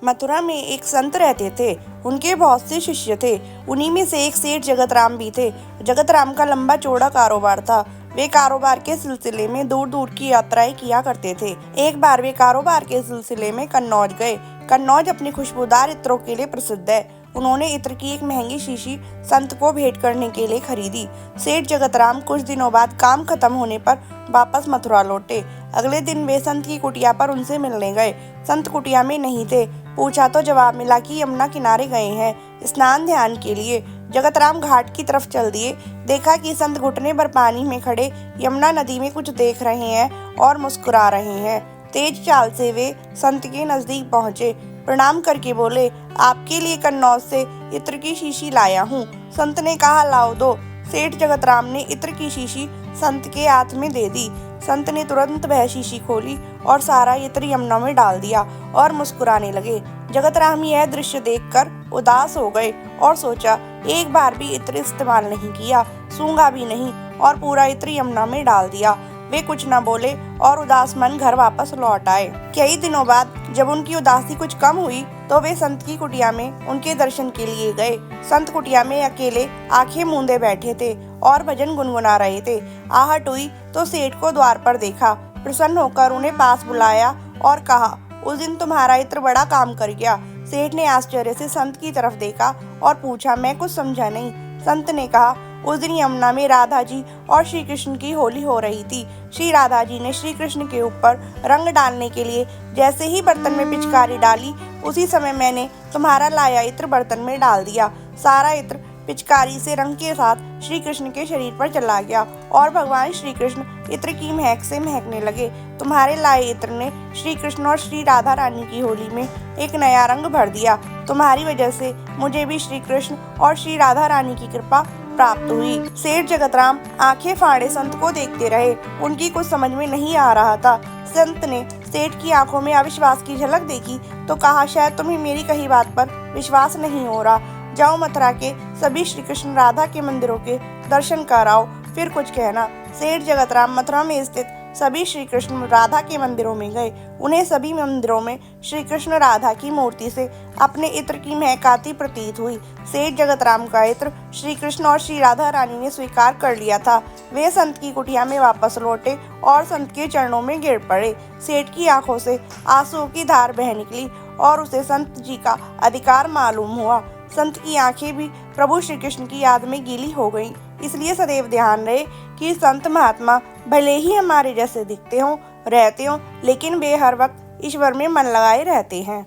मथुरा में एक संत रहते थे। उनके बहुत से शिष्य थे। उन्हीं में से एक सेठ जगत राम भी थे। जगत राम का लंबा चौड़ा कारोबार था। वे कारोबार के सिलसिले में दूर दूर की यात्राएं किया करते थे। एक बार वे कारोबार के सिलसिले में कन्नौज गए। कन्नौज अपने खुशबूदार इत्रों के लिए प्रसिद्ध है। उन्होंने इत्र की एक महंगी शीशी संत को भेंट करने के लिए खरीदी। सेठ जगत राम कुछ दिनों बाद काम खत्म होने पर वापस मथुरा लौटे। अगले दिन वे संत की कुटिया पर उनसे मिलने गए। संत कुटिया में नहीं थे। पूछा तो जवाब मिला कि यमुना किनारे गए हैं स्नान ध्यान के लिए। जगत राम घाट की तरफ चल दिए। देखा कि संत घुटने भर पानी में खड़े यमुना नदी में कुछ देख रहे हैं और मुस्कुरा रहे हैं। तेज चाल से वे संत के नजदीक पहुंचे। प्रणाम करके बोले, आपके लिए कन्नौज से इत्र की शीशी लाया हूँ। संत ने कहा, लाओ दो। सेठ जगत राम ने इत्र की शीशी संत के हाथ में दे दी। संत ने तुरंत वह शीशी खोली और सारा इत्र यमुना में डाल दिया और मुस्कुराने लगे। जगत राम यह दृश्य देखकर उदास हो गए और सोचा, एक बार भी इत्र इस्तेमाल नहीं किया, सूंघा भी नहीं और पूरा इत्र यमुना में डाल दिया। वे कुछ न बोले और उदास मन घर वापस लौट आए। कई दिनों बाद जब उनकी उदासी कुछ कम हुई तो वे संत की कुटिया में उनके दर्शन के लिए गए। संत कुटिया में अकेले आंखें मूंदे बैठे थे और भजन गुनगुना रहे थे। आहट हुई तो सेठ को द्वार पर देखा। प्रसन्न होकर उन्हें पास बुलाया और कहा, उस दिन तुम्हारा इत्र बड़ा काम कर गया। सेठ ने आश्चर्य से संत की तरफ देखा और पूछा, मैं कुछ समझा नहीं। संत ने कहा, उस दिन यमुना में राधा जी और श्री कृष्ण की होली हो रही थी। श्री राधा जी ने श्री कृष्ण के ऊपर रंग डालने के लिए जैसे ही बर्तन में पिचकारी डाली, उसी समय मैंने तुम्हारा लाया इत्र बर्तन में डाल दिया। सारा इत्र पिचकारी से रंग के साथ श्री कृष्ण के शरीर पर चला गया और भगवान श्री कृष्ण इत्र की महक से महकने लगे। तुम्हारे लाए इत्र ने श्री कृष्ण और श्री राधा रानी की होली में एक नया रंग भर दिया। तुम्हारी वजह से मुझे भी श्री कृष्ण और श्री राधा रानी की कृपा प्राप्त हुई। सेठ जगत राम आंखें फाड़े संत को देखते रहे। उनकी कुछ समझ में नहीं आ रहा था। संत ने सेठ की आंखों में अविश्वास की झलक देखी तो कहा, शायद तुम्हें मेरी कही बात पर विश्वास नहीं हो रहा। जाओ मथुरा के सभी श्री कृष्ण राधा के मंदिरों के दर्शन कराओ, फिर कुछ कहना। सेठ जगत राम मथुरा में स्थित सभी श्री कृष्ण राधा के मंदिरों में गए। उन्हें सभी मंदिरों में श्री कृष्ण राधा की मूर्ति से अपने इत्र की महक आती प्रतीत हुई। सेठ जगत राम का इत्र श्री कृष्ण और श्री राधा रानी ने स्वीकार कर लिया था। वे संत की कुटिया में वापस लौटे और संत के चरणों में गिर पड़े। सेठ की आंखों से आंसुओं की धार बह निकली और उसे संत जी का अधिकार मालूम हुआ। संत की आंखें भी प्रभु श्री कृष्ण की याद में गीली हो गईं। इसलिए सदैव ध्यान रहे कि संत महात्मा भले ही हमारे जैसे दिखते हों, रहते हों, लेकिन वे हर वक्त ईश्वर में मन लगाए रहते हैं।